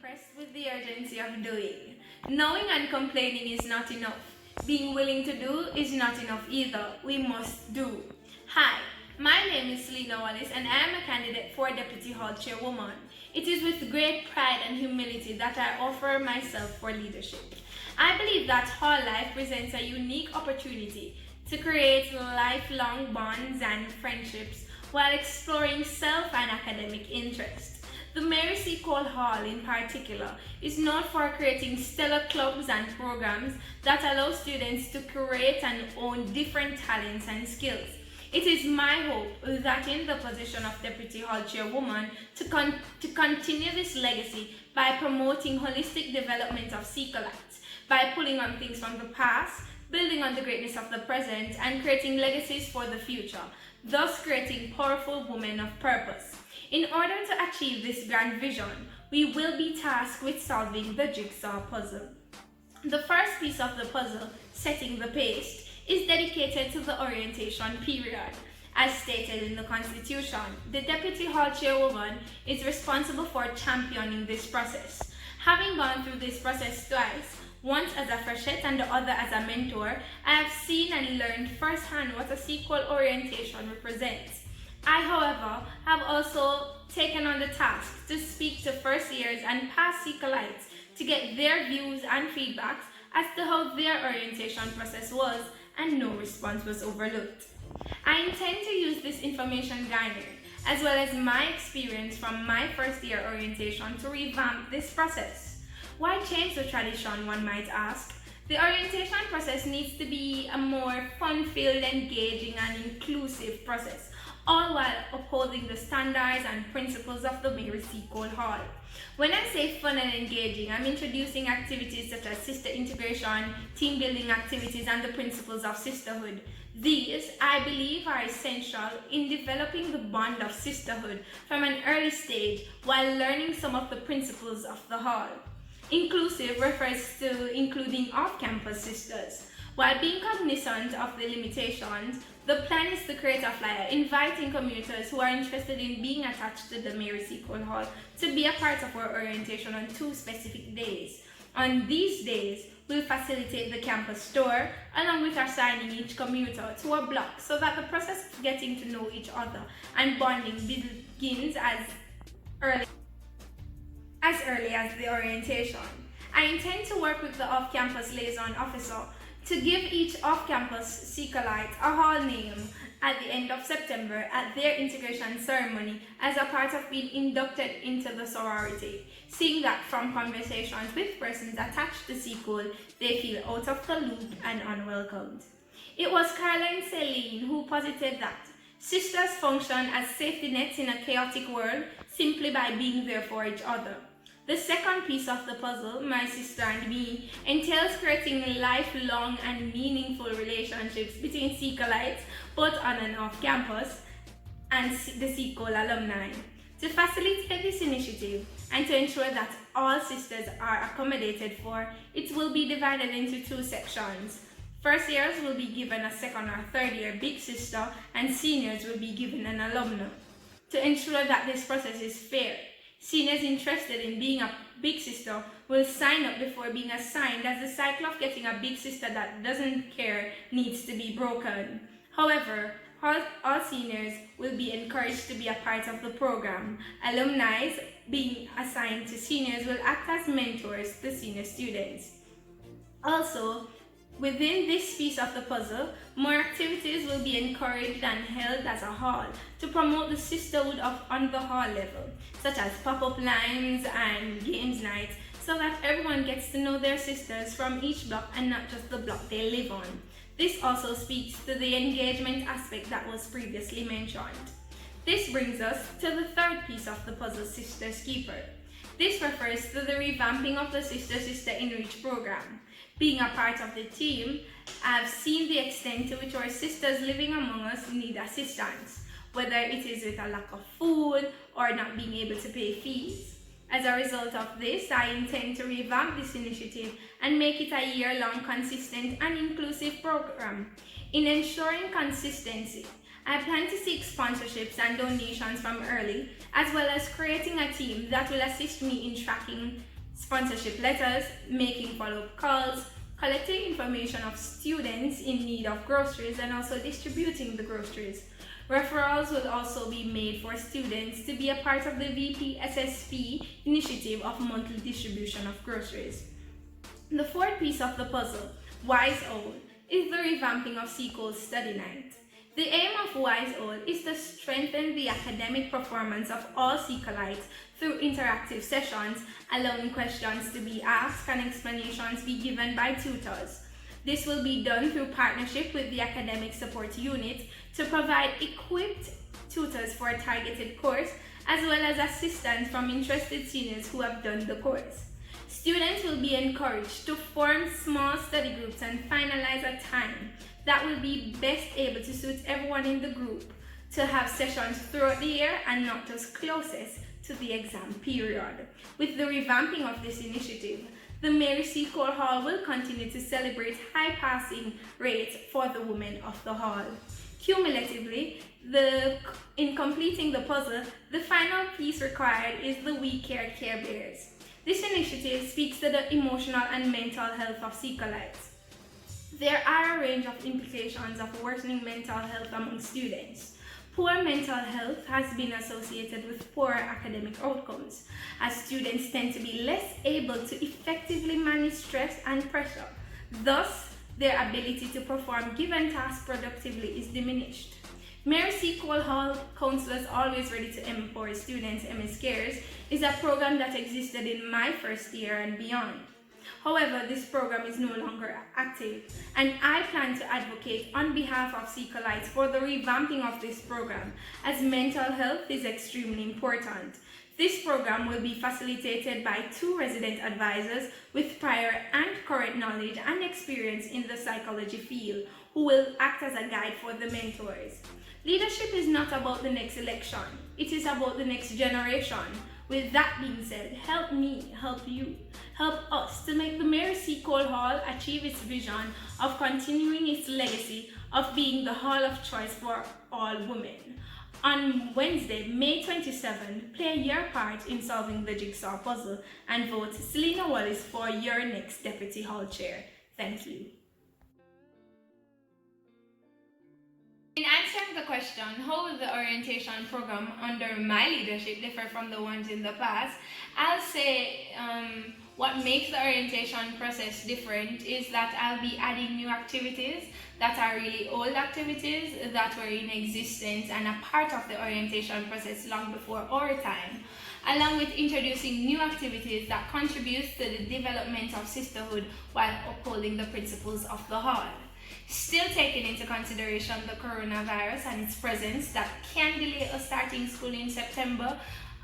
impressed with the urgency of doing. Knowing and complaining is not enough. Being willing to do is not enough either. We must do. Hi, my name is Celina Wallace and I am a candidate for Deputy Hall Chairwoman. It is with great pride and humility that I offer myself for leadership. I believe that hall life presents a unique opportunity to create lifelong bonds and friendships while exploring self and academic interest. The Mary C. Cole Hall in particular is known for creating stellar clubs and programs that allow students to create and own different talents and skills. It is my hope that in the position of Deputy Hall Chairwoman to continue this legacy by promoting holistic development of Seekolites, by pulling on things from the past, building on the greatness of the present, and creating legacies for the future, thus creating powerful women of purpose. In order to achieve this grand vision, we will be tasked with solving the jigsaw puzzle. The first piece of the puzzle, setting the pace, is dedicated to the orientation period. As stated in the Constitution, the Deputy Hall Chairwoman is responsible for championing this process. Having gone through this process twice, once as a freshette and the other as a mentor, I have seen and learned firsthand what a sequel orientation represents. I, however, have also taken on the task to speak to first years and past Seekolites to get their views and feedbacks as to how their orientation process was, and no response was overlooked. I intend to use this information garnered, as well as my experience from my first year orientation, to revamp this process. Why change the tradition, one might ask? The orientation process needs to be a more fun-filled, engaging, and inclusive process, all while upholding the standards and principles of the Mary C. Cole Hall. When I say fun and engaging, I'm introducing activities such as sister integration, team building activities, and the principles of sisterhood. These, I believe, are essential in developing the bond of sisterhood from an early stage while learning some of the principles of the hall. Inclusive refers to including off-campus sisters. While being cognizant of the limitations, the plan is to create a flyer inviting commuters who are interested in being attached to the Mary C. Cole Hall to be a part of our orientation on 2 specific days. On these days, we'll facilitate the campus tour along with assigning each commuter to a block so that the process of getting to know each other and bonding begins as early as the orientation. I intend to work with the off-campus liaison officer to give each off-campus Seekolite a hall name at the end of September at their integration ceremony as a part of being inducted into the sorority, seeing that from conversations with persons attached to Seekol, they feel out of the loop and unwelcomed. It was Caroline Celine who posited that sisters function as safety nets in a chaotic world simply by being there for each other. The second piece of the puzzle, My Sister and Me, entails creating lifelong and meaningful relationships between Seekolites, both on and off campus, and the Seekol alumni. To facilitate this initiative and to ensure that all sisters are accommodated for, it will be divided into 2 sections. First years will be given a second or third year big sister, and seniors will be given an alumna. To ensure that this process is fair, seniors interested in being a big sister will sign up before being assigned, as the cycle of getting a big sister that doesn't care needs to be broken. However, all seniors will be encouraged to be a part of the program. Alumni being assigned to seniors will act as mentors to senior students. Also, within this piece of the puzzle, more activities will be encouraged and held as a hall to promote the sisterhood on the hall level, such as pop-up lines and games nights, so that everyone gets to know their sisters from each block and not just the block they live on. This also speaks to the engagement aspect that was previously mentioned. This brings us to the third piece of the puzzle, Sisters Keeper. This refers to the revamping of the Sister Enrich program. Being a part of the team, I've seen the extent to which our sisters living among us need assistance, whether it is with a lack of food or not being able to pay fees. As a result of this, I intend to revamp this initiative and make it a year-long, consistent and inclusive program. In ensuring consistency, I plan to seek sponsorships and donations from early, as well as creating a team that will assist me in tracking sponsorship letters, making follow-up calls, collecting information of students in need of groceries, and also distributing the groceries. Referrals will also be made for students to be a part of the VPSSP initiative of monthly distribution of groceries. The fourth piece of the puzzle, Wise Owl, is the revamping of Seacoast Study Night. The aim of Wise Owl is to strengthen the academic performance of all Seacolites through interactive sessions, allowing questions to be asked and explanations be given by tutors. This will be done through partnership with the Academic Support Unit to provide equipped tutors for a targeted course, as well as assistance from interested seniors who have done the course. Students will be encouraged to form small study groups and finalize a time that will be best able to suit everyone in the group to have sessions throughout the year and not just closest to the exam period. With the revamping of this initiative, the Mary C. Cole Hall will continue to celebrate high passing rates for the women of the hall. Cumulatively, in completing the puzzle, the final piece required is the We Care Care Bears. This initiative speaks to the emotional and mental health of Seacolites. There are a range of implications of worsening mental health among students. Poor mental health has been associated with poor academic outcomes, as students tend to be less able to effectively manage stress and pressure. Thus, their ability to perform given tasks productively is diminished. Mary C. Cole Hall Counselors Always Ready to Empower Students MS Cares is a program that existed in my first year and beyond. However, this program is no longer active, and I plan to advocate on behalf of Seacolites for the revamping of this program, as mental health is extremely important. This program will be facilitated by 2 resident advisors with prior and current knowledge and experience in the psychology field, who will act as a guide for the mentors. Leadership is not about the next election, it is about the next generation. With that being said, help me, help you, help us to make the Mary C. Cole Hall achieve its vision of continuing its legacy of being the hall of choice for all women. On Wednesday, May 27, play your part in solving the jigsaw puzzle and vote Celina Wallace for your next Deputy Hall Chair. Thank you. In answering the question, how will the orientation program under my leadership differ from the ones in the past, I'll say what makes the orientation process different is that I'll be adding new activities that are really old activities that were in existence and a part of the orientation process long before our time, along with introducing new activities that contribute to the development of sisterhood while upholding the principles of the hall. Still taking into consideration the coronavirus and its presence that can delay us starting school in September,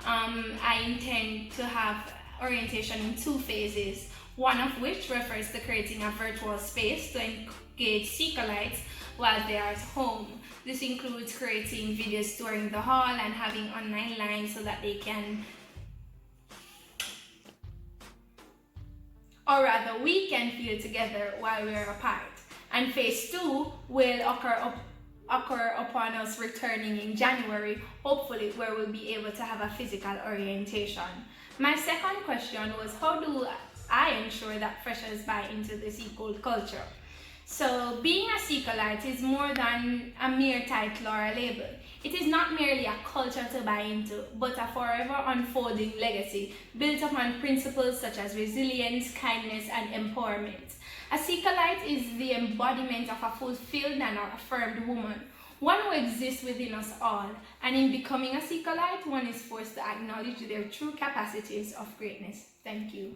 I intend to have orientation in 2 phases, one of which refers to creating a virtual space to engage Seacolites while they are at home. This includes creating videos touring the hall and having online lines so that they can, or rather we can feel together while we are apart. And phase 2 will occur upon us returning in January, hopefully, where we'll be able to have a physical orientation. My second question was, how do I ensure that freshers buy into the Seacoast culture? So being a Seacolite is more than a mere title or a label. It is not merely a culture to buy into, but a forever unfolding legacy built upon principles such as resilience, kindness, and empowerment. A Seacolite is the embodiment of a fulfilled and affirmed woman, one who exists within us all, and in becoming a Seacolite, one is forced to acknowledge their true capacities of greatness. Thank you.